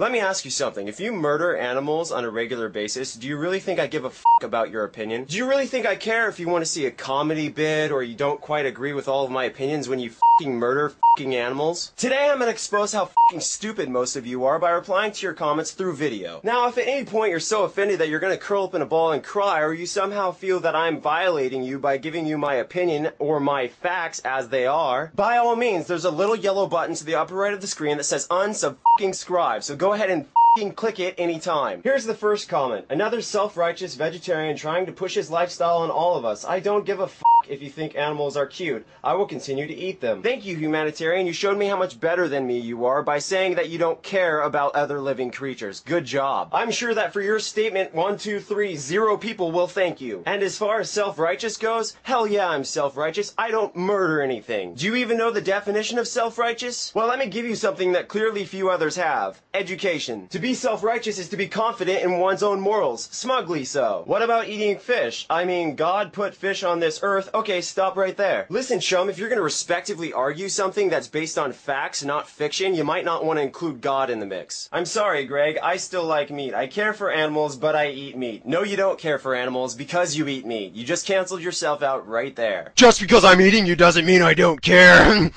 Let me ask you something. If you murder animals on a regular basis, do you really think I give a f*** about your opinion? Do you really think I care if you want to see a comedy bit or you don't quite agree with all of my opinions when you f***ing murder f***ing animals? Today I'm gonna expose how f***ing stupid most of you are by replying to your comments through video. Now, if at any point you're so offended that you're gonna curl up in a ball and cry, or you somehow feel that I'm violating you by giving you my opinion or my facts as they are, by all means, there's a little yellow button to the upper right of the screen that says unsubscribe, so go ahead and click it anytime. Here's the first comment. Another self-righteous vegetarian trying to push his lifestyle on all of us. I don't give a f*** if you think animals are cute. I will continue to eat them. Thank you, humanitarian. You showed me how much better than me you are by saying that you don't care about other living creatures. Good job. I'm sure that for your statement, 1, 2, 3, 0 people will thank you. And as far as self-righteous goes, hell yeah, I'm self-righteous. I don't murder anything. Do you even know the definition of self-righteous? Well, let me give you something that clearly few others have. Education. To be self-righteous is to be confident in one's own morals, smugly so. What about eating fish? I mean, God put fish on this earth. Okay, stop right there. Listen, chum, if you're gonna respectively argue something that's based on facts, not fiction, you might not want to include God in the mix. I'm sorry, Greg, I still like meat. I care for animals, but I eat meat. No, you don't care for animals because you eat meat. You just canceled yourself out right there. Just because I'm eating you doesn't mean I don't care.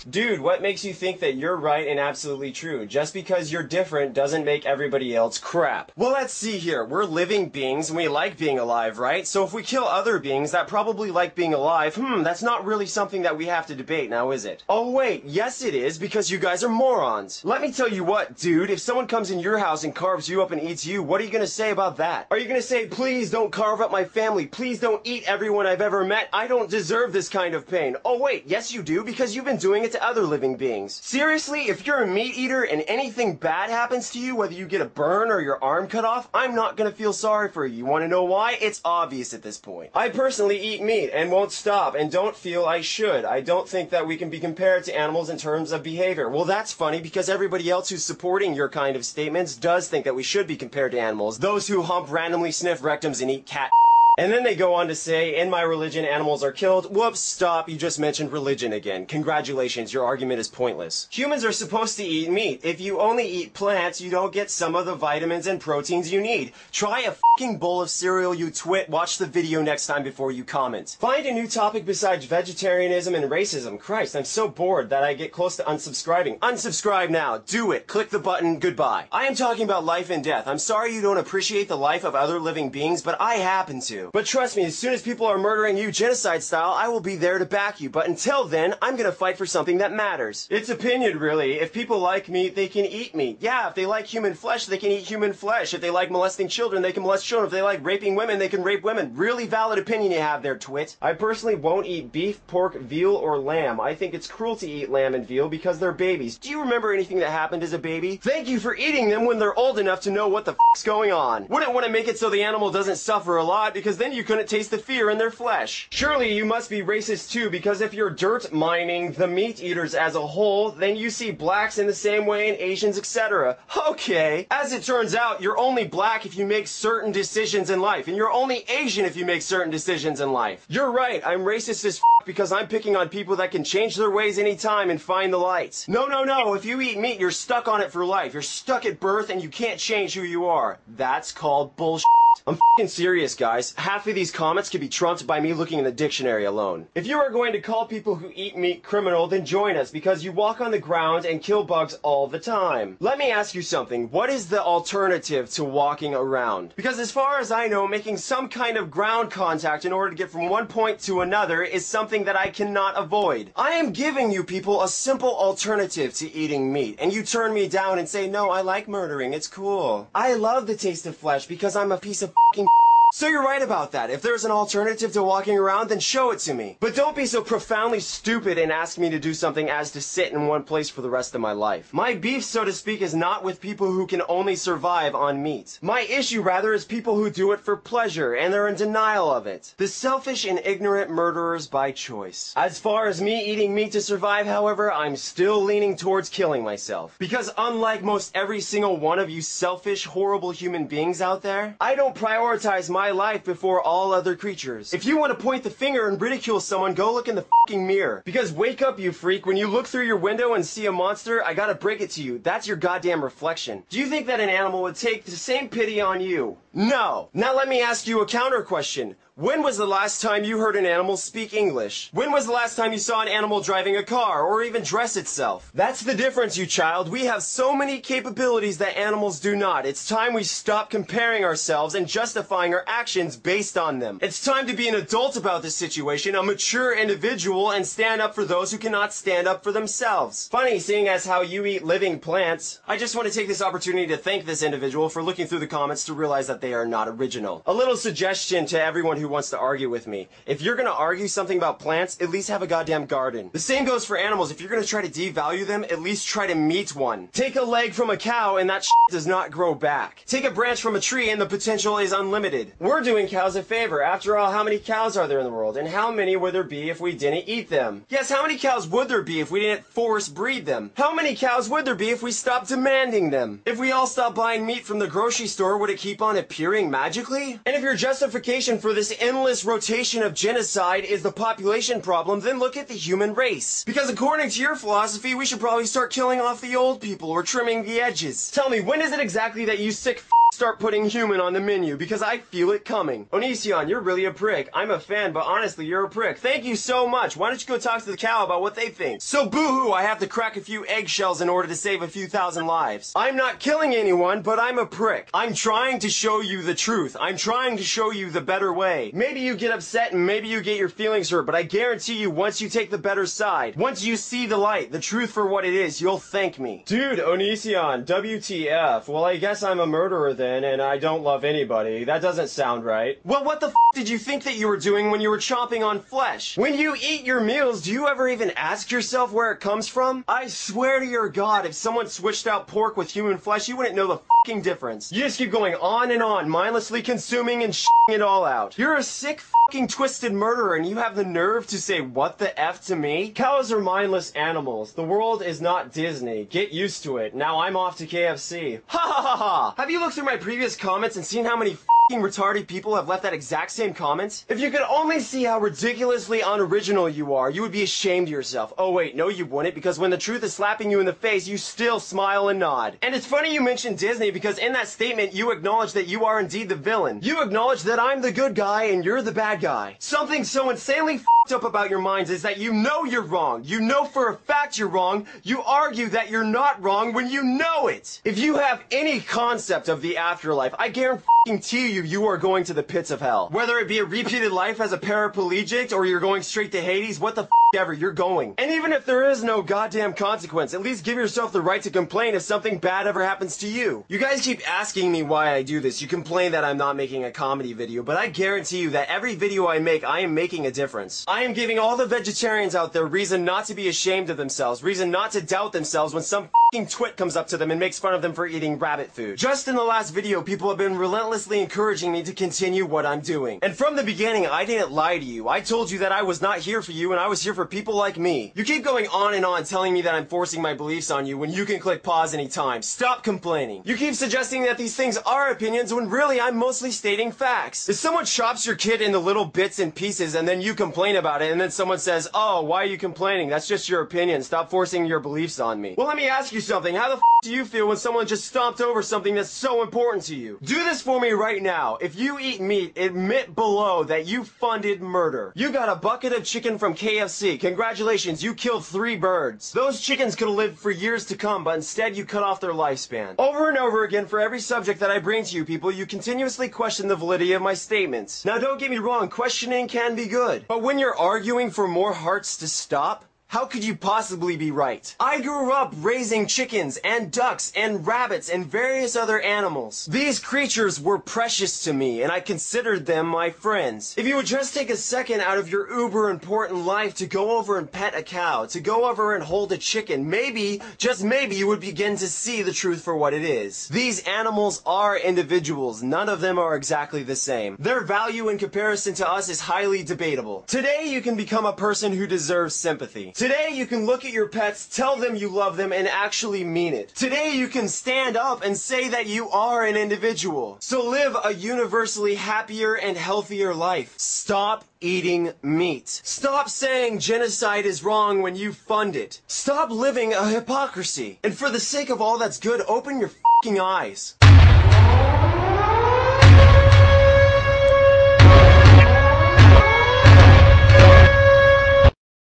Dude, what makes you think that you're right and absolutely true? Just because you're different doesn't make everybody else crap. Well, let's see here. We're living beings and we like being alive, right? So if we kill other beings that probably like being alive, that's not really something that we have to debate now, is it? Oh wait, yes it is, because you guys are morons. Let me tell you what, dude, if someone comes in your house and carves you up and eats you, what are you gonna say about that? Are you gonna say, please don't carve up my family, please don't eat everyone I've ever met, I don't deserve this kind of pain? Oh wait, yes you do, because you've been doing it to other living beings. Seriously, if you're a meat eater and anything bad happens to you, whether you get a burn or your arm cut off, I'm not gonna feel sorry for you. You wanna know why? It's obvious at this point. I personally eat meat and won't stop and don't feel I should. I don't think that we can be compared to animals in terms of behavior. Well, that's funny because everybody else who's supporting your kind of statements does think that we should be compared to animals. Those who hump, randomly sniff rectums and eat cat. And then they go on to say, in my religion, animals are killed. Whoops, stop, you just mentioned religion again. Congratulations, your argument is pointless. Humans are supposed to eat meat. If you only eat plants, you don't get some of the vitamins and proteins you need. Try a fucking bowl of cereal, you twit. Watch the video next time before you comment. Find a new topic besides vegetarianism and racism. Christ, I'm so bored that I get close to unsubscribing. Unsubscribe now. Do it. Click the button. Goodbye. I am talking about life and death. I'm sorry you don't appreciate the life of other living beings, but I happen to. But trust me, as soon as people are murdering you genocide style, I will be there to back you. But until then, I'm gonna fight for something that matters. It's opinion, really. If people like meat, they can eat meat. Yeah, if they like human flesh, they can eat human flesh. If they like molesting children, they can molest children. If they like raping women, they can rape women. Really valid opinion you have there, twit. I personally won't eat beef, pork, veal, or lamb. I think it's cruel to eat lamb and veal because they're babies. Do you remember anything that happened as a baby? Thank you for eating them when they're old enough to know what the f***'s going on. Wouldn't want to make it so the animal doesn't suffer a lot because then you couldn't taste the fear in their flesh. Surely you must be racist too, because if you're dirt mining the meat eaters as a whole, then you see blacks in the same way and Asians, etc. Okay. As it turns out, you're only black if you make certain decisions in life, and you're only Asian if you make certain decisions in life. You're right, I'm racist as f*** because I'm picking on people that can change their ways anytime and find the light. No, no, no, if you eat meat, you're stuck on it for life. You're stuck at birth and you can't change who you are. That's called bullshit. I'm f***ing serious, guys. Half of these comments could be trumped by me looking in the dictionary alone. If you are going to call people who eat meat criminal, then join us, because you walk on the ground and kill bugs all the time. Let me ask you something. What is the alternative to walking around? Because as far as I know, making some kind of ground contact in order to get from one point to another is something that I cannot avoid. I am giving you people a simple alternative to eating meat, and you turn me down and say, no, I like murdering, it's cool. I love the taste of flesh because I'm a piece of f***ing. So you're right about that. If there's an alternative to walking around, then show it to me. But don't be so profoundly stupid and ask me to do something as to sit in one place for the rest of my life. My beef, so to speak, is not with people who can only survive on meat. My issue, rather, is people who do it for pleasure, and they're in denial of it. The selfish and ignorant murderers by choice. As far as me eating meat to survive, however, I'm still leaning towards killing myself. Because unlike most every single one of you selfish, horrible human beings out there, I don't prioritize my my life before all other creatures. If you want to point the finger and ridicule someone, go look in the fucking mirror. Because wake up, you freak, when you look through your window and see a monster, I gotta break it to you, that's your goddamn reflection. Do you think that an animal would take the same pity on you? No. Now let me ask you a counter question. When was the last time you heard an animal speak English? When was the last time you saw an animal driving a car or even dress itself? That's the difference, you child. We have so many capabilities that animals do not. It's time we stop comparing ourselves and justifying our actions based on them. It's time to be an adult about this situation, a mature individual, and stand up for those who cannot stand up for themselves. Funny, seeing as how you eat living plants. I just want to take this opportunity to thank this individual for looking through the comments to realize that they are not original. A little suggestion to everyone who wants to argue with me. If you're gonna argue something about plants, at least have a goddamn garden. The same goes for animals. If you're gonna try to devalue them, at least try to meet one. Take a leg from a cow and that shit does not grow back. Take a branch from a tree and the potential is unlimited. We're doing cows a favor. After all, how many cows are there in the world? And how many would there be if we didn't eat them? Yes, how many cows would there be if we didn't force breed them? How many cows would there be if we stopped demanding them? If we all stopped buying meat from the grocery store, would it keep on appearing magically? And if your justification for this endless rotation of genocide is the population problem, then look at the human race. Because according to your philosophy, we should probably start killing off the old people or trimming the edges. Tell me, when is it exactly that you sick start putting human on the menu? Because I feel it coming. Onision, you're really a prick. I'm a fan, but honestly, you're a prick. Thank you so much. Why don't you go talk to the cow about what they think? So boo-hoo, I have to crack a few eggshells in order to save a few thousand lives. I'm not killing anyone, but I'm a prick. I'm trying to show you the truth. I'm trying to show you the better way. Maybe you get upset and maybe you get your feelings hurt, but I guarantee you once you take the better side, once you see the light, the truth for what it is, you'll thank me. Dude, Onision, WTF? Well, I guess I'm a murderer then, and I don't love anybody. That doesn't sound right. Well, what the f did you think that you were doing when you were chomping on flesh? When you eat your meals, do you ever even ask yourself where it comes from? I swear to your God, if someone switched out pork with human flesh, you wouldn't know the f***ing difference. You just keep going on and on, mindlessly consuming and sh**ing it all out. You're a sick f***ing twisted murderer, and you have the nerve to say what the F to me? Cows are mindless animals. The world is not Disney. Get used to it. Now I'm off to KFC. Ha ha ha ha! Have you looked through my previous comments and seen how many f***ing retarded people have left that exact same comment? If you could only see how ridiculously unoriginal you are, you would be ashamed of yourself. Oh wait, no you wouldn't, because when the truth is slapping you in the face, you still smile and nod. And it's funny you mentioned Disney, because in that statement, you acknowledge that you are indeed the villain. You acknowledge that I'm the good guy and you're the bad guy. Something so insanely f***ed up about your minds is that you know you're wrong. You know for a fact you're wrong. You argue that you're not wrong when you know it. If you have any concept of the afterlife, I guarantee you are going to the pits of hell. Whether it be a repeated life as a paraplegic or you're going straight to Hades, what the f ever, you're going. And even if there is no goddamn consequence, at least give yourself the right to complain if something bad ever happens to you. You guys keep asking me why I do this. You complain that I'm not making a comedy video, but I guarantee you that every video I make, I am making a difference. I am giving all the vegetarians out there reason not to be ashamed of themselves, reason not to doubt themselves when some f***ing twit comes up to them and makes fun of them for eating rabbit food. Just in the last video, people have been relentlessly encouraging me to continue what I'm doing. And from the beginning, I didn't lie to you. I told you that I was not here for you and I was here for people like me. You keep going on and on telling me that I'm forcing my beliefs on you when you can click pause anytime. Stop complaining. You keep suggesting that these things are opinions when really I'm mostly stating facts. If someone chops your kid into little bits and pieces and then you complain about it and then someone says, oh, why are you complaining? That's just your opinion. Stop forcing your beliefs on me. Well, let me ask you something. How the f do you feel when someone just stomped over something that's so important to you? Do this for me right now. If you eat meat, admit below that you funded murder. You got a bucket of chicken from KFC. Congratulations, you killed 3 birds. Those chickens could have lived for years to come, but instead you cut off their lifespan. Over and over again, for every subject that I bring to you people, you continuously question the validity of my statements. Now don't get me wrong, questioning can be good. But when you're arguing for more hearts to stop, how could you possibly be right? I grew up raising chickens and ducks and rabbits and various other animals. These creatures were precious to me and I considered them my friends. If you would just take a second out of your uber important life to go over and pet a cow, to go over and hold a chicken, maybe, just maybe you would begin to see the truth for what it is. These animals are individuals. None of them are exactly the same. Their value in comparison to us is highly debatable. Today you can become a person who deserves sympathy. Today you can look at your pets, tell them you love them, and actually mean it. Today you can stand up and say that you are an individual. So live a universally happier and healthier life. Stop eating meat. Stop saying genocide is wrong when you fund it. Stop living a hypocrisy. And for the sake of all that's good, open your f***ing eyes.